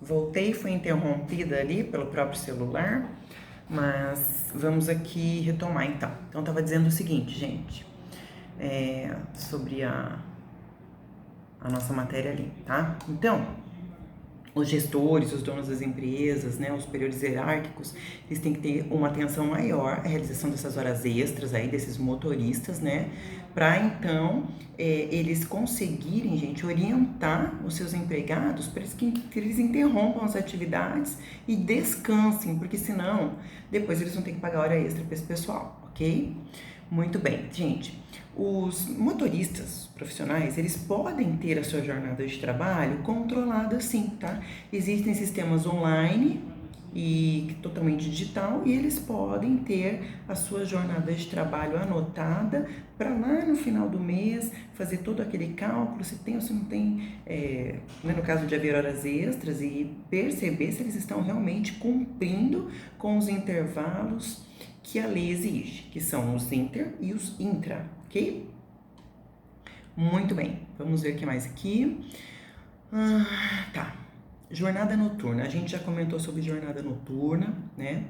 Voltei, fui interrompida ali pelo próprio celular, mas vamos aqui retomar então. Então, estava dizendo o seguinte, gente, sobre a nossa matéria ali, tá? Então, os gestores, os donos das empresas, né, os superiores hierárquicos, eles têm que ter uma atenção maior à realização dessas horas extras aí, desses motoristas, né, para então eles conseguirem, gente, orientar os seus empregados para que eles interrompam as atividades e descansem, porque senão depois eles vão ter que pagar hora extra para esse pessoal, ok? Muito bem, gente. Os motoristas profissionais, eles podem ter a sua jornada de trabalho controlada sim, tá? Existem sistemas online e totalmente digital e eles podem ter a sua jornada de trabalho anotada para lá no final do mês fazer todo aquele cálculo, se tem ou se não tem, né, no caso de haver horas extras e perceber se eles estão realmente cumprindo com os intervalos que a lei exige, que são os inter e os intra, ok? Muito bem, vamos ver o que mais aqui. Tá, jornada noturna. A gente já comentou sobre jornada noturna, né,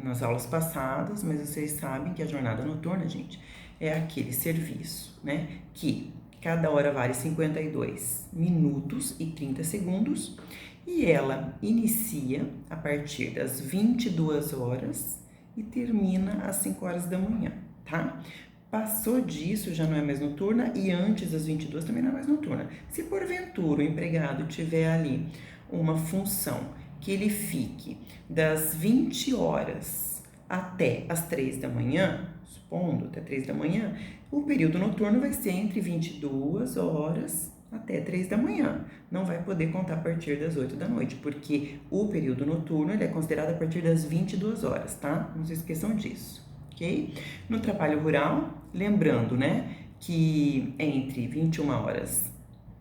nas aulas passadas, mas vocês sabem que a jornada noturna, gente, é aquele serviço, né, que cada hora vale 52 minutos e 30 segundos e ela inicia a partir das 22 horas e termina às 5 horas da manhã, tá? Passou disso, já não é mais noturna e antes das 22 também não é mais noturna. Se porventura o empregado tiver ali uma função que ele fique das 20 horas até as 3 da manhã, supondo até 3 da manhã, o período noturno vai ser entre 22 horas até 3 da manhã. Não vai poder contar a partir das 8 da noite, porque o período noturno ele é considerado a partir das 22 horas, tá? Não se esqueçam disso, ok? No trabalho rural, lembrando, né, que é entre 21 horas,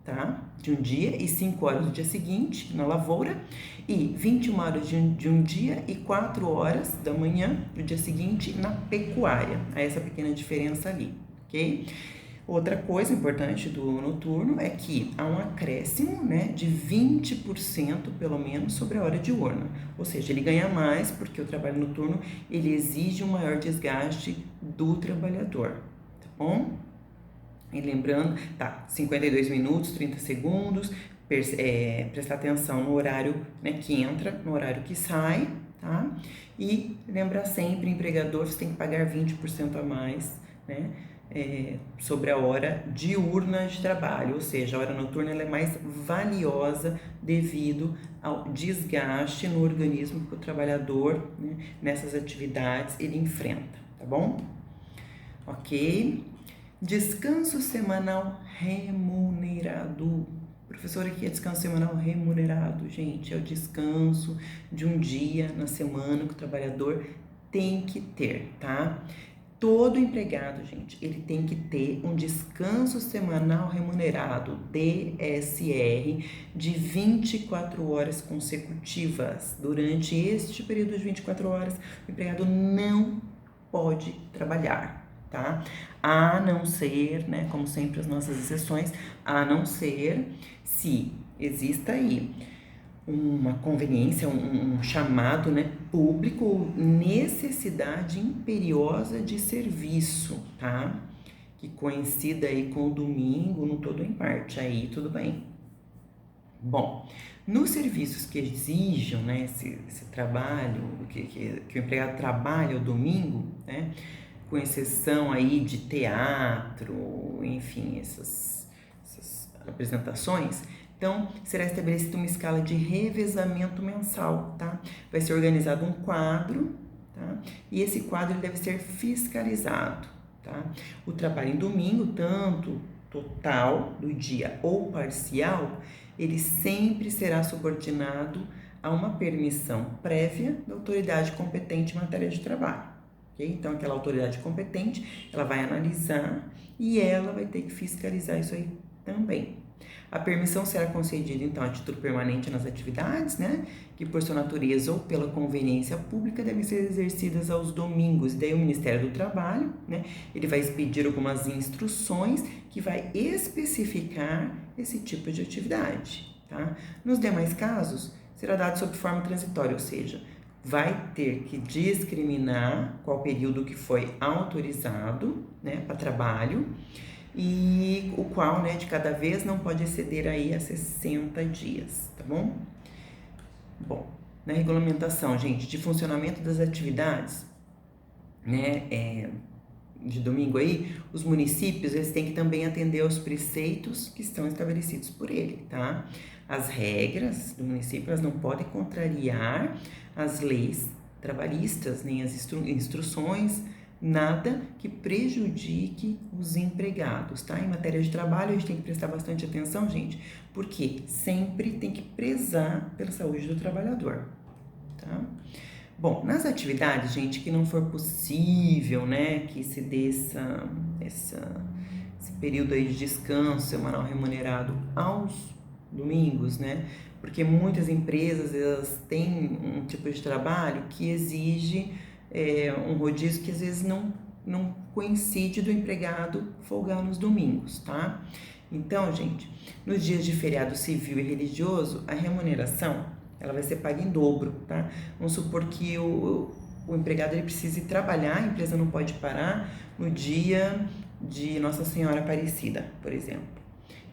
tá, de um dia e 5 horas do dia seguinte na lavoura e 21 horas de um dia e 4 horas da manhã do dia seguinte na pecuária. Há essa pequena diferença ali, ok? Outra coisa importante do noturno é que há um acréscimo, né, de 20% pelo menos sobre a hora diurna. Ou seja, ele ganha mais porque o trabalho noturno ele exige um maior desgaste do trabalhador, tá bom? E lembrando, tá, 52 minutos, 30 segundos, prestar atenção no horário, né, que entra, no horário que sai, tá? E lembrar sempre, empregador, você tem que pagar 20% a mais, né? Sobre a hora diurna de trabalho, ou seja, a hora noturna ela é mais valiosa devido ao desgaste no organismo que o trabalhador, né, nessas atividades ele enfrenta, tá bom? Ok? Descanso semanal remunerado. Professor, aqui é descanso semanal remunerado, gente, é o descanso de um dia na semana que o trabalhador tem que ter, tá? Todo empregado, gente, ele tem que ter um descanso semanal remunerado, DSR, de 24 horas consecutivas. Durante este período de 24 horas, o empregado não pode trabalhar, tá? A não ser, né, como sempre as nossas exceções, a não ser se exista aí uma conveniência, um chamado, né, público, necessidade imperiosa de serviço, tá? Que coincida aí com o domingo, no todo ou em parte, aí tudo bem. Bom, nos serviços que exijam, né, esse trabalho, que o empregado trabalha o domingo, né, com exceção aí de teatro, enfim, essas apresentações, então, será estabelecida uma escala de revezamento mensal, tá? Vai ser organizado um quadro, tá? E esse quadro deve ser fiscalizado, tá? O trabalho em domingo, tanto total do dia ou parcial, ele sempre será subordinado a uma permissão prévia da autoridade competente em matéria de trabalho, ok? Então, aquela autoridade competente, ela vai analisar e ela vai ter que fiscalizar isso aí também. A permissão será concedida, então, a título permanente nas atividades, né, que por sua natureza ou pela conveniência pública devem ser exercidas aos domingos. Daí o Ministério do Trabalho, né, ele vai expedir algumas instruções que vai especificar esse tipo de atividade, tá? Nos demais casos, será dado sob forma transitória, ou seja, vai ter que discriminar qual período que foi autorizado, né, para trabalho, e o qual, né, de cada vez não pode exceder aí a 60 dias, tá bom? Bom, na regulamentação, gente, de funcionamento das atividades, né, de domingo aí, os municípios, eles têm que também atender aos preceitos que estão estabelecidos por ele, tá? As regras do município, elas não podem contrariar as leis trabalhistas, nem as instruções, nada que prejudique os empregados, tá? Em matéria de trabalho, a gente tem que prestar bastante atenção, gente, porque sempre tem que prezar pela saúde do trabalhador, tá? Bom, nas atividades, gente, que não for possível, né, que se dê esse período aí de descanso semanal remunerado aos domingos, né, porque muitas empresas, elas têm um tipo de trabalho que exige um rodízio que às vezes não coincide do empregado folgar nos domingos, tá? Então, gente, nos dias de feriado civil e religioso, a remuneração ela vai ser paga em dobro, tá? Vamos supor que o empregado ele precise trabalhar, a empresa não pode parar no dia de Nossa Senhora Aparecida, por exemplo.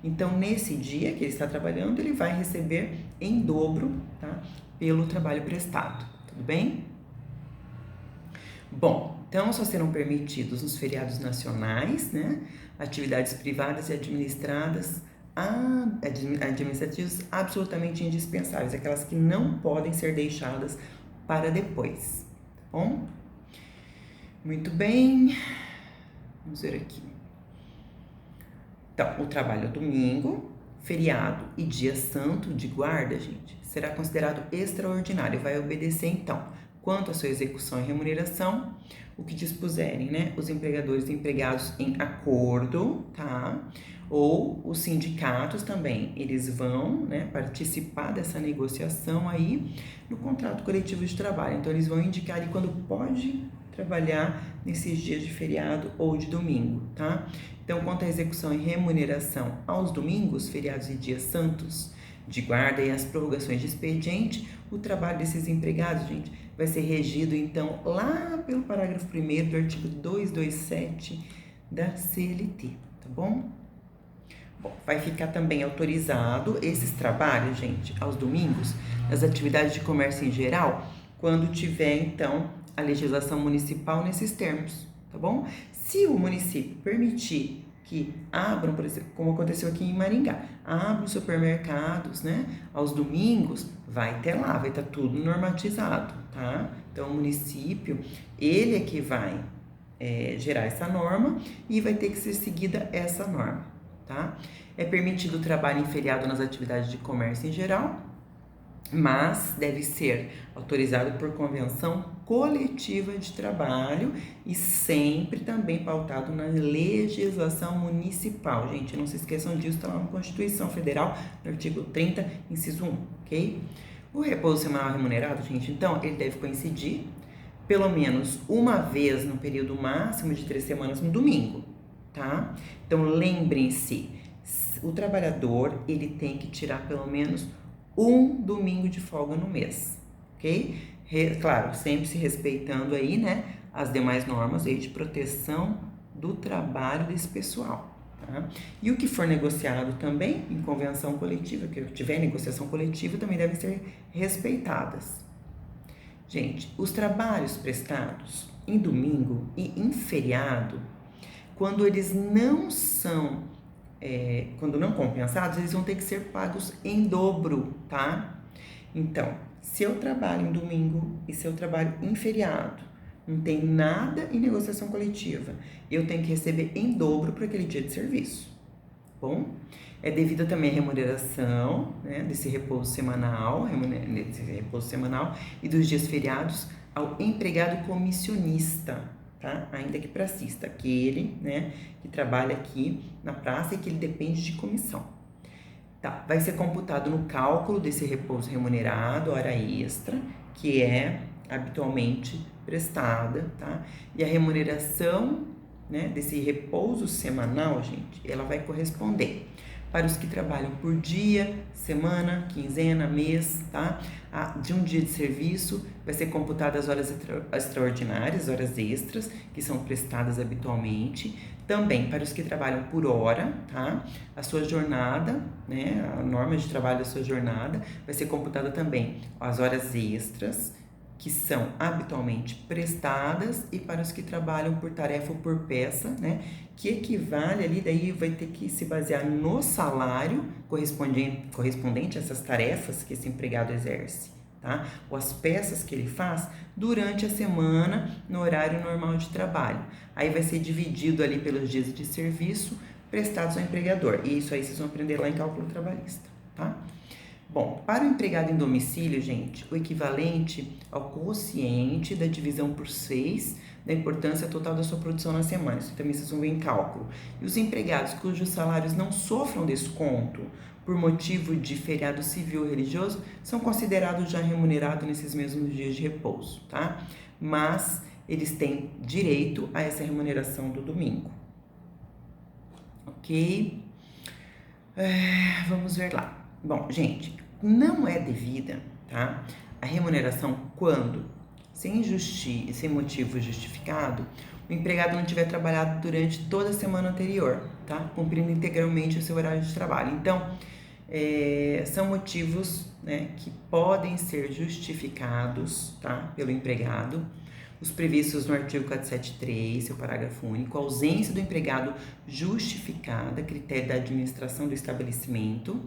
Então, nesse dia que ele está trabalhando, ele vai receber em dobro, tá? Pelo trabalho prestado, tudo bem? Bom, então só serão permitidos nos feriados nacionais, né? Atividades privadas e administrativos absolutamente indispensáveis, aquelas que não podem ser deixadas para depois, tá bom? Muito bem, vamos ver aqui. Então, o trabalho domingo, feriado e dia santo de guarda, gente, será considerado extraordinário, vai obedecer então, quanto à sua execução e remuneração, o que dispuserem, né, os empregadores e empregados em acordo, tá? Ou os sindicatos também, eles vão, né, participar dessa negociação aí no contrato coletivo de trabalho. Então, eles vão indicar ali quando pode trabalhar nesses dias de feriado ou de domingo, tá? Então, quanto à execução e remuneração aos domingos, feriados e dias santos de guarda e as prorrogações de expediente, o trabalho desses empregados, gente, vai ser regido, então, lá pelo parágrafo 1º do artigo 227 da CLT, tá bom? Bom, vai ficar também autorizado esses trabalhos, gente, aos domingos, nas atividades de comércio em geral, quando tiver, então, a legislação municipal nesses termos, tá bom? Se o município permitir que abram, por exemplo, como aconteceu aqui em Maringá, abram supermercados, né, aos domingos, vai ter lá, vai estar tudo normatizado, tá? Então, o município, ele é que vai gerar essa norma e vai ter que ser seguida essa norma, tá? É permitido o trabalho em feriado nas atividades de comércio em geral, mas deve ser autorizado por convenção coletiva de trabalho e sempre também pautado na legislação municipal. Gente, não se esqueçam disso, está lá na Constituição Federal, no artigo 30, inciso 1, ok? O repouso semanal remunerado, gente, então, ele deve coincidir pelo menos uma vez no período máximo de 3 semanas no domingo, tá? Então, lembrem-se, o trabalhador, ele tem que tirar pelo menos um domingo de folga no mês, ok? Claro, sempre se respeitando aí, né, as demais normas aí de proteção do trabalho desse pessoal, tá? E o que for negociado também em convenção coletiva, que tiver negociação coletiva, também devem ser respeitadas. Gente, os trabalhos prestados em domingo e em feriado, quando eles não são quando não compensados, eles vão ter que ser pagos em dobro, tá? Então, se eu trabalho em domingo e se eu trabalho em feriado, não tem nada em negociação coletiva, eu tenho que receber em dobro para aquele dia de serviço, bom? É devido também à remuneração, né, desse repouso semanal e dos dias feriados ao empregado comissionista, tá? Ainda que pracista, aquele, né, que trabalha aqui na praça e que ele depende de comissão. Tá, vai ser computado no cálculo desse repouso remunerado, hora extra, que é habitualmente prestada, tá? E a remuneração, né, desse repouso semanal, gente, ela vai corresponder para os que trabalham por dia, semana, quinzena, mês, tá? De um dia de serviço vai ser computada as horas extraordinárias, horas extras, que são prestadas habitualmente. Também para os que trabalham por hora, tá? A sua jornada, né? A norma de trabalho da sua jornada vai ser computada também as horas extras, que são habitualmente prestadas, e para os que trabalham por tarefa ou por peça, né, que equivale ali, daí vai ter que se basear no salário correspondente a essas tarefas que esse empregado exerce, tá? Ou as peças que ele faz durante a semana no horário normal de trabalho. Aí vai ser dividido ali pelos dias de serviço prestados ao empregador. E isso aí vocês vão aprender lá em cálculo trabalhista, tá? Bom, para o empregado em domicílio, gente, o equivalente ao quociente da divisão por 6 da importância total da sua produção na semana. Isso também vocês vão ver em cálculo. E os empregados cujos salários não sofram desconto por motivo de feriado civil ou religioso são considerados já remunerados nesses mesmos dias de repouso, tá? Mas eles têm direito a essa remuneração do domingo. Ok? Vamos ver lá. Bom, gente, não é devida, tá, a remuneração quando, sem motivo justificado, o empregado não tiver trabalhado durante toda a semana anterior, tá, cumprindo integralmente o seu horário de trabalho. Então, são motivos, né, que podem ser justificados, tá, pelo empregado, os previstos no artigo 473, seu parágrafo único, a ausência do empregado justificada, critério da administração do estabelecimento,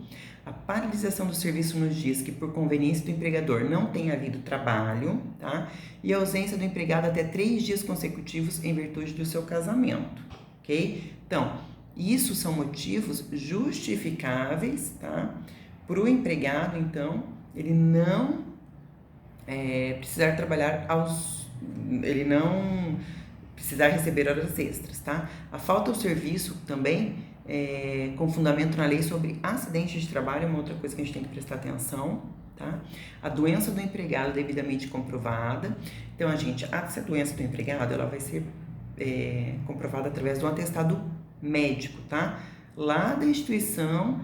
a paralisação do serviço nos dias que, por conveniência do empregador, não tenha havido trabalho, tá? E a ausência do empregado até 3 dias consecutivos em virtude do seu casamento, ok? Então, isso são motivos justificáveis, tá? Para o empregado, então, ele não precisar trabalhar ele não precisar receber horas extras, tá? A falta ao serviço também, com fundamento na lei sobre acidentes de trabalho, é uma outra coisa que a gente tem que prestar atenção, tá? A doença do empregado devidamente comprovada. Então, essa doença do empregado, ela vai ser comprovada através do atestado médico, tá? Lá da instituição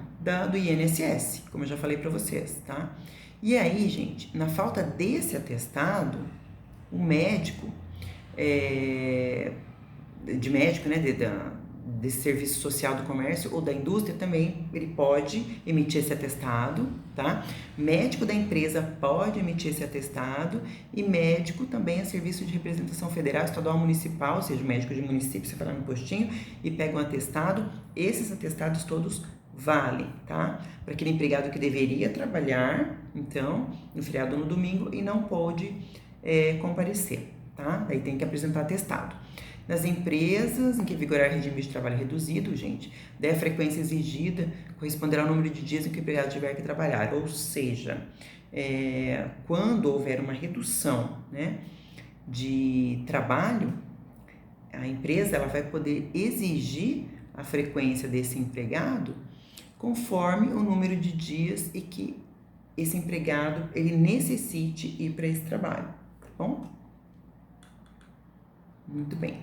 do INSS, como eu já falei para vocês, tá? E aí, gente, na falta desse atestado, o médico, desse serviço social do comércio ou da indústria também, ele pode emitir esse atestado, tá? Médico da empresa pode emitir esse atestado, e médico também é serviço de representação federal, estadual, municipal, ou seja, médico de município, você vai lá no postinho e pega um atestado. Esses atestados todos valem, tá? Para aquele empregado que deveria trabalhar, então, no feriado ou no domingo, e não pôde comparecer, tá? Daí tem que apresentar atestado. Nas empresas em que vigorar regime de trabalho reduzido, gente, daí a frequência exigida corresponderá ao número de dias em que o empregado tiver que trabalhar. Ou seja, quando houver uma redução, né, de trabalho, a empresa ela vai poder exigir a frequência desse empregado conforme o número de dias e que esse empregado ele necessite ir para esse trabalho, tá bom? Muito bem.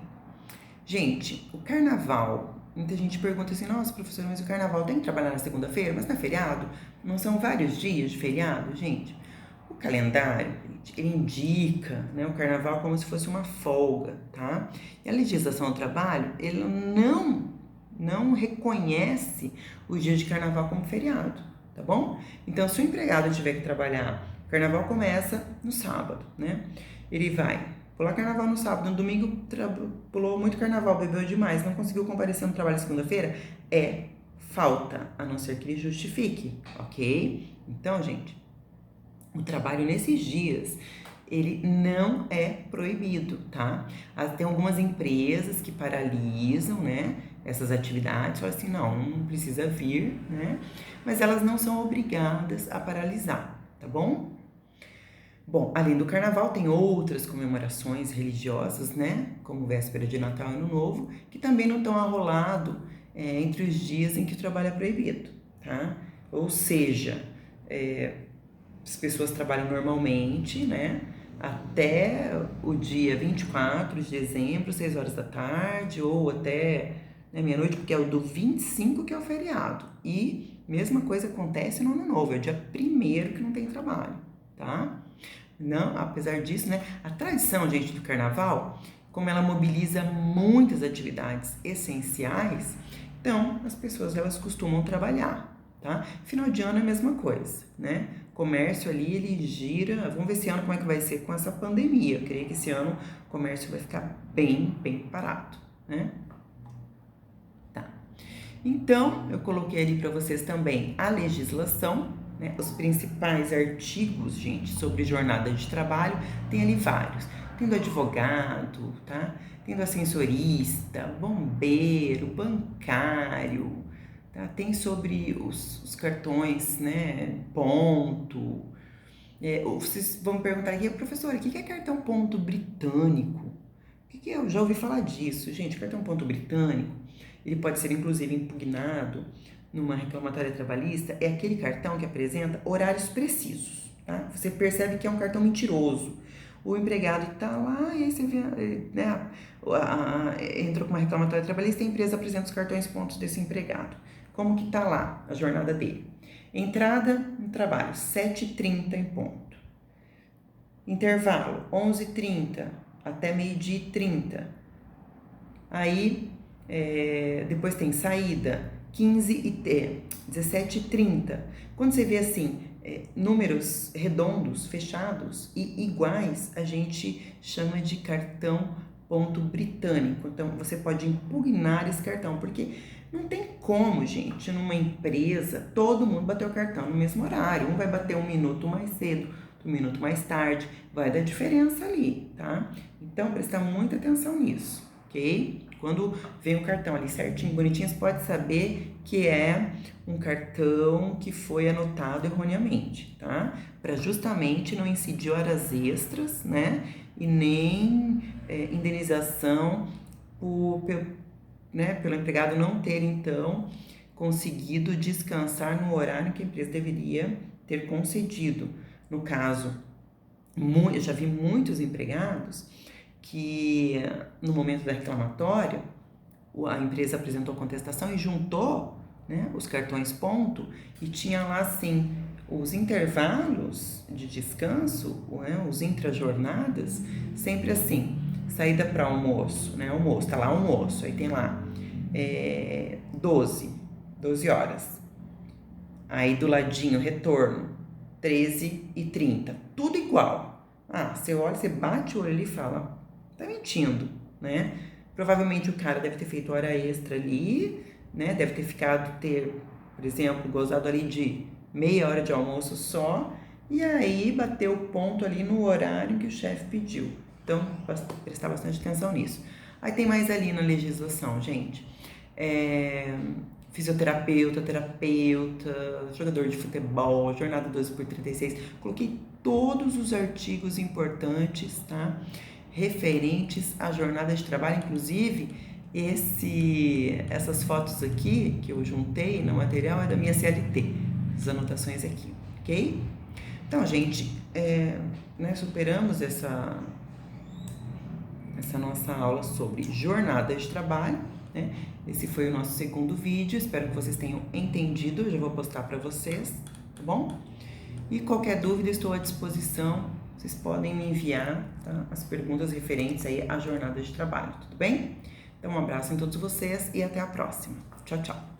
Gente, o carnaval, muita gente pergunta assim, nossa, professora, mas o carnaval tem que trabalhar na segunda-feira? Mas não é feriado? Não são vários dias de feriado, gente? O calendário, ele indica, né, o carnaval como se fosse uma folga, tá? E a legislação do trabalho, ele não reconhece o dia de carnaval como feriado, tá bom? Então, se o empregado tiver que trabalhar, o carnaval começa no sábado, né? Ele vai pular carnaval no sábado, no domingo pulou muito carnaval, bebeu demais, não conseguiu comparecer no trabalho segunda-feira, é falta, a não ser que ele justifique, ok? Então, gente, o trabalho nesses dias, ele não é proibido, tá? Tem algumas empresas que paralisam, né, essas atividades, falam assim, não precisa vir, né? Mas elas não são obrigadas a paralisar, tá bom? Bom, além do carnaval, tem outras comemorações religiosas, né? Como véspera de Natal e Ano Novo, que também não estão arrolados entre os dias em que o trabalho é proibido, tá? Ou seja, as pessoas trabalham normalmente, né? Até o dia 24 de dezembro, 6 horas da tarde, ou até né, meia-noite, porque é o do 25 que é o feriado. E mesma coisa acontece no Ano Novo, é o dia 1º que não tem trabalho, tá? Não, apesar disso, né, a tradição, gente, do carnaval, como ela mobiliza muitas atividades essenciais, então as pessoas elas costumam trabalhar, tá? Final de ano é a mesma coisa, né? Comércio ali, ele gira, vamos ver esse ano como é que vai ser com essa pandemia. Eu creio que esse ano o comércio vai ficar bem parado, né? Tá. Então, eu coloquei ali para vocês também a legislação, né? Os principais artigos, gente, sobre jornada de trabalho, tem ali vários. Tem do advogado, tá? Tem do ascensorista, bombeiro, bancário, tá? Tem sobre os cartões, né? Ponto. Vocês vão me perguntar aqui, professora, o que é cartão ponto britânico? O que é? Eu já ouvi falar disso. Gente, cartão ponto britânico, ele pode ser inclusive impugnado numa reclamatória trabalhista, é aquele cartão que apresenta horários precisos, tá? Você percebe que é um cartão mentiroso. O empregado tá lá e aí você vê, né, entrou com uma reclamatória trabalhista e a empresa apresenta os cartões pontos desse empregado. Como que tá lá a jornada dele? Entrada no trabalho, 7h30 em ponto. Intervalo, 11h30 até 12h30. Aí, depois tem saída, 17h30. Quando você vê assim, números redondos, fechados e iguais, a gente chama de cartão ponto britânico. Então, você pode impugnar esse cartão, porque não tem como, gente, numa empresa, todo mundo bater o cartão no mesmo horário. Um vai bater 1 minuto mais cedo, 1 minuto mais tarde, vai dar diferença ali, tá? Então, prestar muita atenção nisso, ok? Quando vem o cartão ali certinho, bonitinho, você pode saber que é um cartão que foi anotado erroneamente, tá? Para justamente não incidir horas extras, né? E nem indenização pelo empregado não ter, então, conseguido descansar no horário que a empresa deveria ter concedido. No caso, eu já vi muitos empregados que no momento da reclamatória, a empresa apresentou contestação e juntou, né, os cartões ponto e tinha lá assim os intervalos de descanso, né, os intrajornadas, sempre assim, saída para almoço, né, almoço, tá lá almoço, aí tem lá 12 horas, aí do ladinho retorno, 13h30, tudo igual. Você olha, você bate o olho ali e fala, tá mentindo, né? Provavelmente o cara deve ter feito hora extra ali, né? Deve ter, por exemplo, gozado ali de meia hora de almoço só, e aí bateu o ponto ali no horário que o chefe pediu. Então, prestar bastante atenção nisso. Aí tem mais ali na legislação, gente. Fisioterapeuta, terapeuta, jogador de futebol, jornada 12x36. Coloquei todos os artigos importantes, tá? Referentes à jornada de trabalho, inclusive essas fotos aqui que eu juntei no material é da minha CLT, as anotações aqui, ok? Então, gente, superamos essa nossa aula sobre jornada de trabalho, né? Esse foi o nosso segundo vídeo, espero que vocês tenham entendido, eu já vou postar para vocês, tá bom? E qualquer dúvida, estou à disposição. Vocês podem me enviar, tá, as perguntas referentes aí à jornada de trabalho, tudo bem? Então, um abraço em todos vocês e até a próxima. Tchau, tchau!